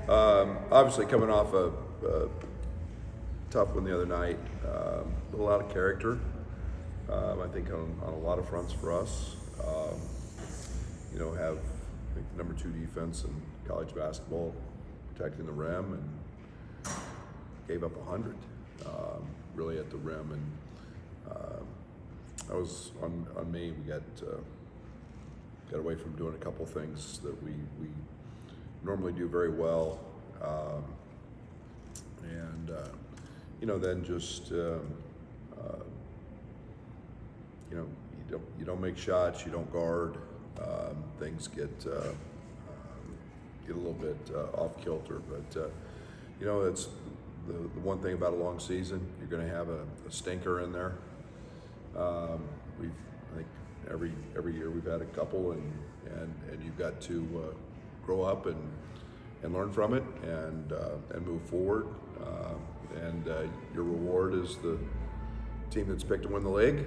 Obviously, coming off a tough one the other night, a lot of character. I think on a lot of fronts for us. Have I think the number 2 defense in college basketball, protecting the rim, and gave up 100 really at the rim. And that was on me. We got away from doing a couple things that we normally do very well, and then just you don't make shots, you don't guard, things get a little bit off kilter. But it's the one thing about a long season. You're going to have a stinker in there. I think every year we've had a couple, and you've got to grow up and learn from it and move forward. Your reward is the team that's picked to win the league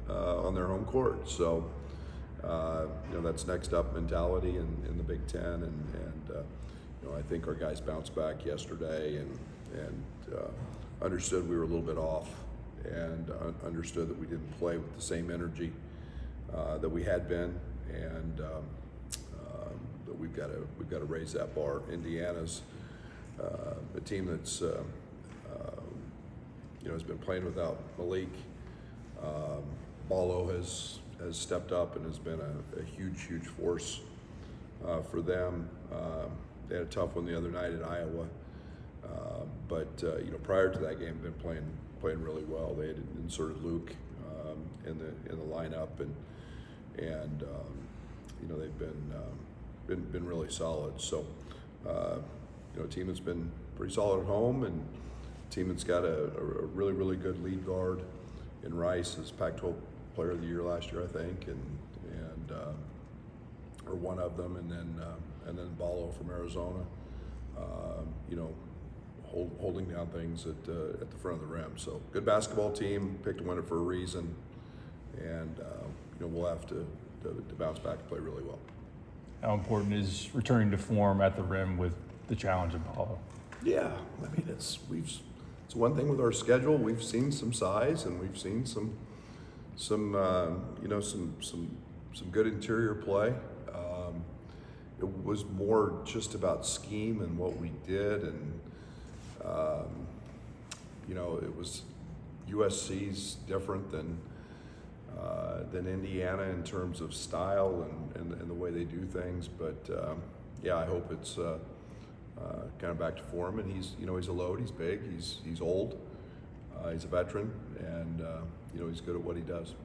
on their home court. So that's next up mentality in the Big Ten, and I think our guys bounced back yesterday and understood we were a little bit off, and understood that we didn't play with the same energy that we had been, and that we've got to raise that bar. Indiana's a team that's has been playing without Malik. Ballo has stepped up and has been a huge force for them. They had a tough one the other night at Iowa, but prior to that game, been playing really well. They had inserted Luke in the lineup, and they've been really solid. So a team that's been pretty solid at home, and a team that's got a really good lead guard in Rice, as Pac-12 Player of the Year last year, I think, and or one of them, and then Ballo from Arizona, holding down things at the front of the rim. So good basketball team, picked to win it for a reason, and we'll have to bounce back and play really well. How important is returning to form at the rim with the challenge of Ballo? Yeah, I mean it's one thing with our schedule. We've seen some size, and we've seen some good interior play. It was more just about scheme and what we did, and it was USC's different than Indiana in terms of style and the way they do things. But I hope it's kind of back to form. And he's a load. He's big. He's old. He's a veteran, and he's good at what he does.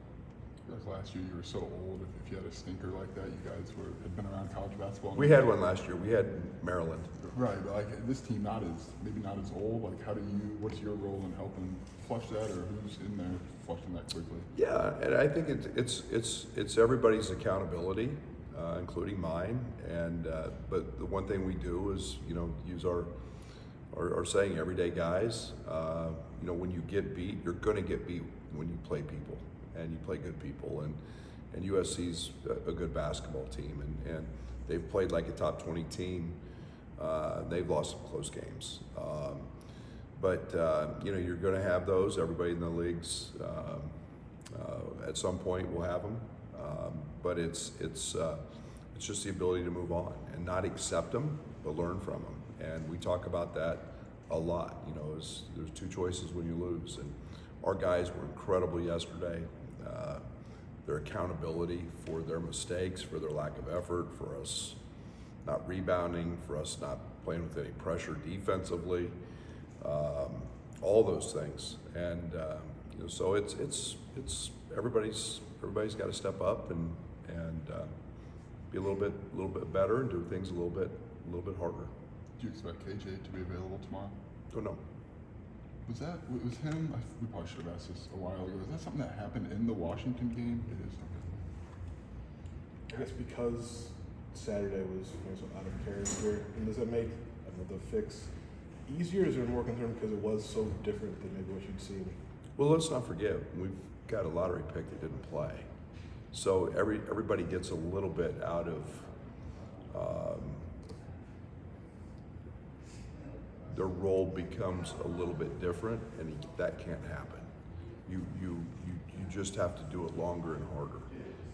Like last year, you were so old. If you had a stinker like that, you guys had been around college basketball. We had one last year. We had Maryland. Right, but like this team, maybe not as old. Like, what's your role in helping flush that, or who's in there flushing that quickly? Yeah, and I think it's everybody's accountability, including mine. And but the one thing we do is use our saying, everyday guys. When you get beat, you're going to get beat when you play people, and you play good people. And USC's a good basketball team, and they've played like a top 20 team. They've lost some close games, but you're going to have those. Everybody in the leagues at some point will have them, but it's just the ability to move on and not accept them, but learn from them. And we talk about that a lot. There's 2 choices when you lose, and our guys were incredible yesterday. Their accountability for their mistakes, for their lack of effort, for us not rebounding, for us not playing with any pressure defensively, all those things. And so it's everybody's got to step up and be a little bit better and do things a little bit harder. Do you expect KJ to be available tomorrow? Don't know. Was him? We probably should have asked this a while ago. Is that something that happened in the Washington game? It is. I guess because Saturday was so out of character, and does that make the fix easier? Is there more concern because it was so different than maybe what you'd seen? Well, let's not forget, we've got a lottery pick that didn't play, so everybody gets a little bit out of their role becomes a little bit different, and that can't happen. You just have to do it longer and harder,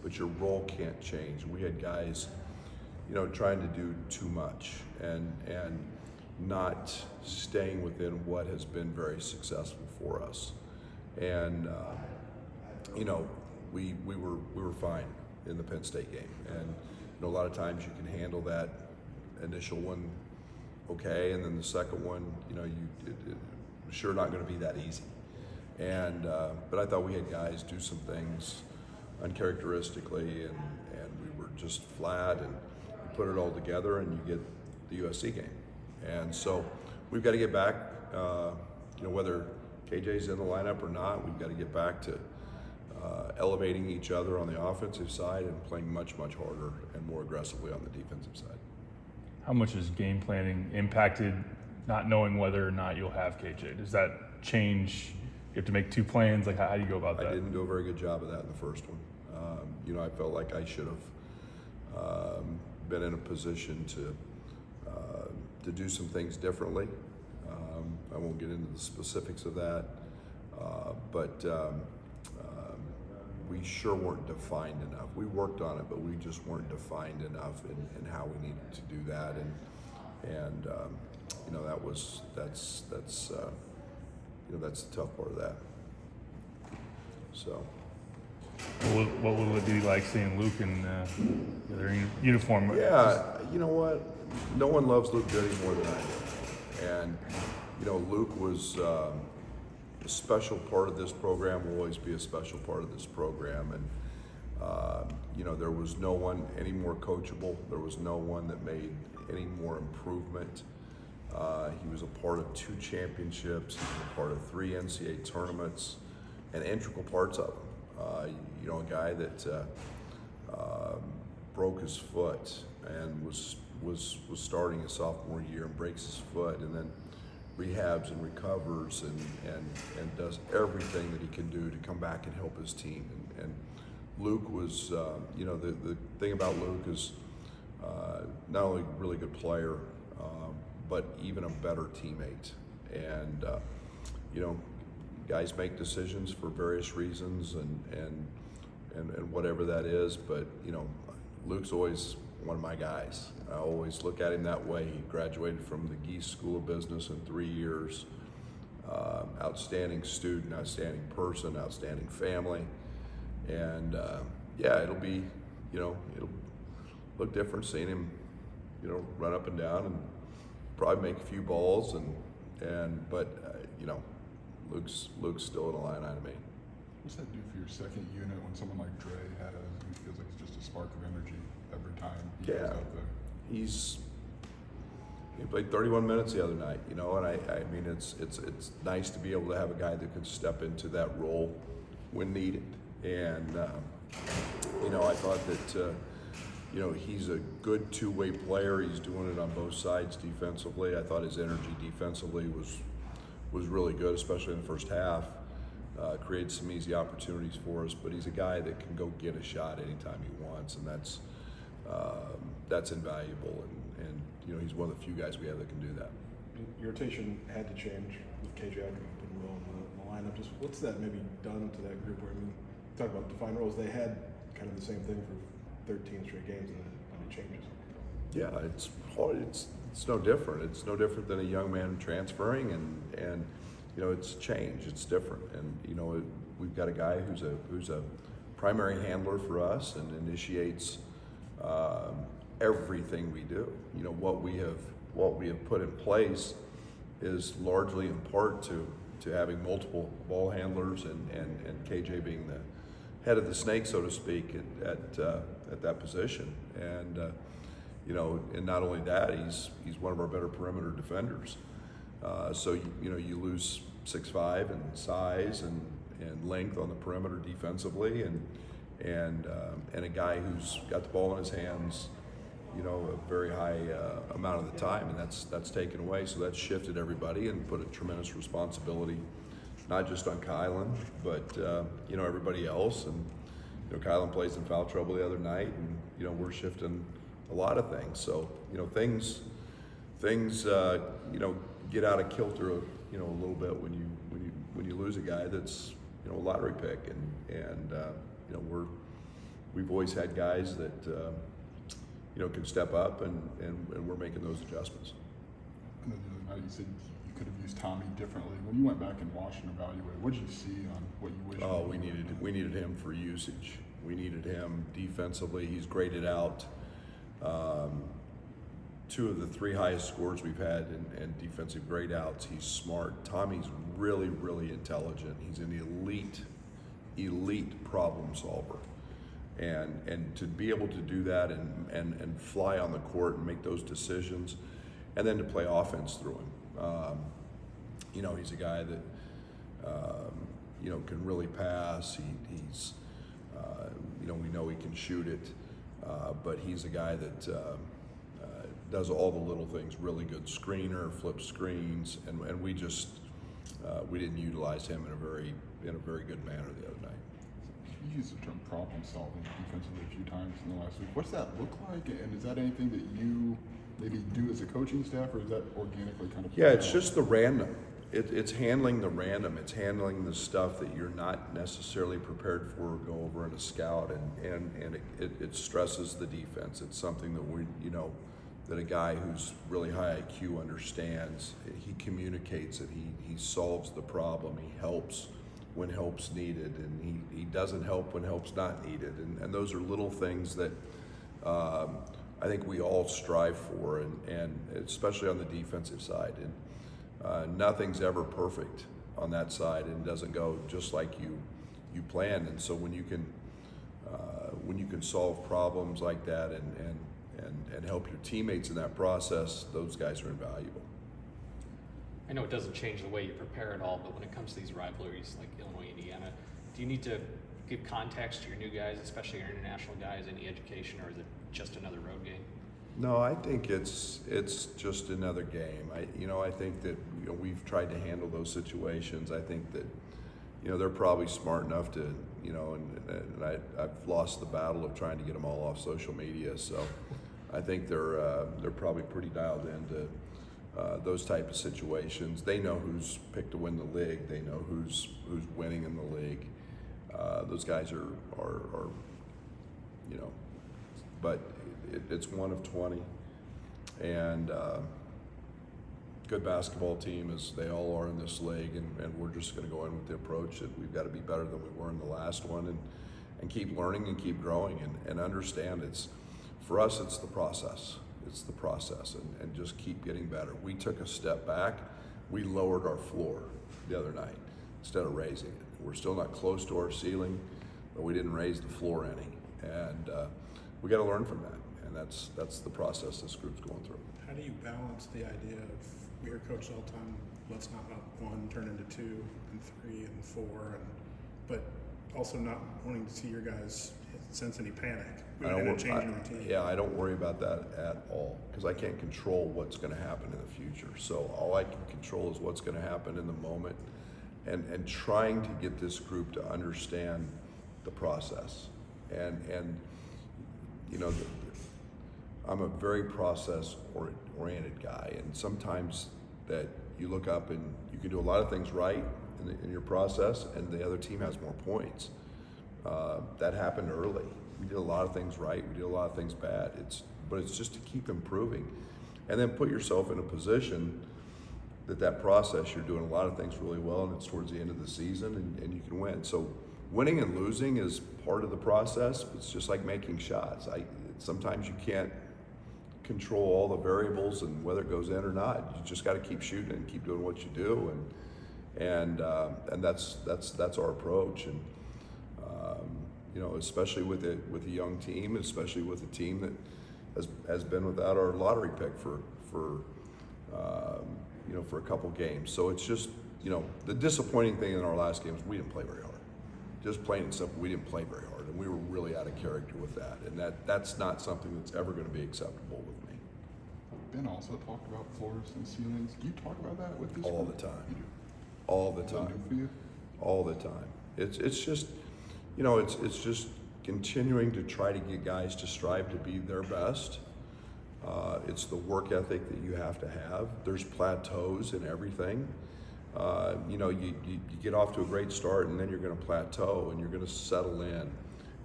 but your role can't change. We had guys, trying to do too much and not staying within what has been very successful for us. And we were fine in the Penn State game, and a lot of times you can handle that initial one okay, and then the second one, it was sure not going to be that easy. And but I thought we had guys do some things uncharacteristically, and we were just flat, and you put it all together, and you get the USC game. And so we've got to get back, whether KJ's in the lineup or not, we've got to get back to elevating each other on the offensive side and playing much, much harder and more aggressively on the defensive side. How much is game planning impacted not knowing whether or not you'll have KJ? Does that change? You have to make two plans. Like, how do you go about that? I didn't do a very good job of that in the first one. I felt like I should have been in a position to do some things differently. I won't get into the specifics of that, but we sure weren't defined enough. We worked on it, but we just weren't defined enough in how we needed to do that, and that's the tough part of that. So. What will it be like seeing Luke in their uniform? Yeah, you know what? No one loves Luke Goody more than I do. And, Luke was a special part of this program, will always be a special part of this program. And, there was no one any more coachable. There was no one that made any more improvement. He was a part of 2 championships. He was a part of 3 NCAA tournaments and integral parts of them. A guy that broke his foot and was starting his sophomore year and breaks his foot, and then rehabs and recovers and does everything that he can do to come back and help his team. And Luke was, the thing about Luke is not only a really good player, but even a better teammate. And guys make decisions for various reasons and whatever that is, but Luke's always one of my guys. I always look at him that way. He graduated from the Geese School of Business in 3 years. Outstanding student, outstanding person, outstanding family, and it'll be, it'll look different seeing him, run up and down and probably make a few balls but Luke's still an Illini to me. What's that do for your second unit when someone like Dre has, and it feels like it's just a spark of energy every time he goes out there? He played 31 minutes the other night, and I mean it's nice to be able to have a guy that could step into that role when needed. And I thought that he's a good two-way player. He's doing it on both sides defensively. I thought his energy defensively was really good, especially in the first half. Created some easy opportunities for us, but he's a guy that can go get a shot anytime he wants, and that's invaluable. And he's one of the few guys we have that can do that. Your rotation had to change with KJ Underwood and Will in the lineup. Just what's that maybe done to that group? Where talk about defined roles. They had kind of the same thing for 13 straight games, and then it changes. Yeah, it's hard. It's no different. It's no different than a young man transferring, and it's change. It's different, and we've got a guy who's a primary handler for us and initiates everything we do. What we have put in place is largely in part to having multiple ball handlers and KJ being the head of the snake, so to speak, at that position. And and not only that, he's one of our better perimeter defenders. So you lose 6'5" and size and length on the perimeter defensively, and a guy who's got the ball in his hands, a very high amount of the time, and that's taken away. So that's shifted everybody and put a tremendous responsibility, not just on Kylan, but everybody else. And Kylan plays in foul trouble the other night, and we're shifting a lot of things. So things get out of kilter a little bit when you lose a guy that's a lottery pick, and we've always had guys that can step up, and we're making those adjustments. And then the other night you said you could have used Tommy differently. When you went back and watched and evaluated, what did you see on what you wish? Oh, we needed him for usage. We needed him defensively. He's graded out 2 of the 3 highest scores we've had in defensive grade outs. He's smart. Tommy's really, really intelligent. He's an elite problem solver. And to be able to do that and fly on the court and make those decisions, and then to play offense through him. He's a guy that can really pass. He's we know he can shoot it, but he's a guy that does all the little things. Really good screener, flips screens, and we just we didn't utilize him in a very good manner the other night. You used the term problem solving defensively a few times in the last week. What's that look like, and is that anything that you maybe do as a coaching staff, or is that organically kind of? Yeah, it's just the random. It's handling the random. It's handling the stuff that you're not necessarily prepared for or go over in a scout, and it stresses the defense. It's something that that a guy who's really high IQ understands. He communicates it. He solves the problem. He helps when help's needed, and he doesn't help when help's not needed. And those are little things that I think we all strive for, and especially on the defensive side. And nothing's ever perfect on that side, and doesn't go just like you planned. And so when you can solve problems like that and help your teammates in that process, those guys are invaluable. I know it doesn't change the way you prepare at all, but when it comes to these rivalries like Illinois, Indiana, do you need to give context to your new guys, especially your international guys, any education, or is it just another road game? No, I think it's just another game. I think that we've tried to handle those situations. I think that they're probably smart enough to and I've lost the battle of trying to get them all off social media. So I think they're probably pretty dialed into those type of situations. They know who's picked to win the league. They know who's winning in the league. Those guys are but it's one of 20, and good basketball team as they all are in this league, and we're just going to go in with the approach that we've got to be better than we were in the last one, and keep learning and keep growing, and understand for us it's the process. It's the process, and just keep getting better. We took a step back. We lowered our floor the other night instead of raising it. We're still not close to our ceiling, but we didn't raise the floor any, and we got to learn from that, and that's the process this group's going through. How do you balance the idea of, we hear coaches all the time, let's not let 1 turn into 2 and 3 and 4, but also not wanting to see your guys sense any panic. We don't want to change routine. Yeah, I don't worry about that at all, because I can't control what's going to happen in the future. So all I can control is what's going to happen in the moment, and trying to get this group to understand the process. And I'm a very process-oriented guy, and sometimes that you look up and you can do a lot of things right in your process, and the other team has more points. That happened early. We did a lot of things right. We did a lot of things bad. But it's just to keep improving, and then put yourself in a position that process, you're doing a lot of things really well, and it's towards the end of the season, and you can win. So winning and losing is part of the process. It's just like making shots. Sometimes you can't control all the variables and whether it goes in or not. You just got to keep shooting and keep doing what you do, and that's our approach. And especially with a young team, especially with a team that has been without our lottery pick for a couple games. So it's just the disappointing thing in our last game is we didn't play very hard. Just plain and simple, we didn't play very hard, and we were really out of character with that, and that's not something that's ever going to be acceptable with me. Ben also talked about floors and ceilings. Do you talk about that with this All group? the time. You do? All the Is that time. new for you? All the time. It's just it's just continuing to try to get guys to strive to be their best, It's the work ethic that you have to have. There's plateaus in everything. You know, you get off to a great start, and then you're going to plateau, and you're going to settle in,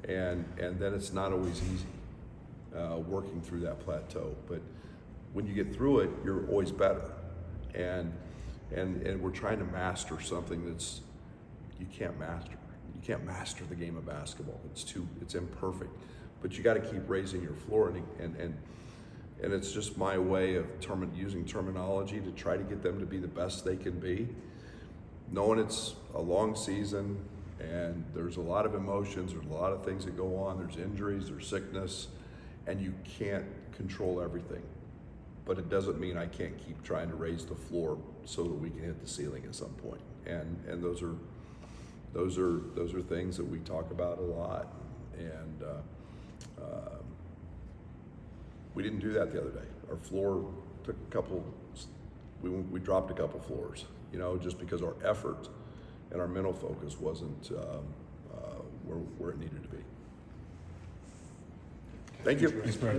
and then it's not always easy working through that plateau. But when you get through it, you're always better, and we're trying to master something that's you can't master. You can't master the game of basketball. It's imperfect, but you got to keep raising your floor, and it's just my way of using terminology to try to get them to be the best they can be, knowing it's a long season and there's a lot of emotions, there's a lot of things that go on, there's injuries, there's sickness, and you can't control everything. But it doesn't mean I can't keep trying to raise the floor so that we can hit the ceiling at some point. And those are things that we talk about a lot. And we didn't do that the other day. Our floor took a couple. We dropped a couple floors, you know, just because our effort and our mental focus wasn't where it needed to be. Thank you. Thanks, Brad.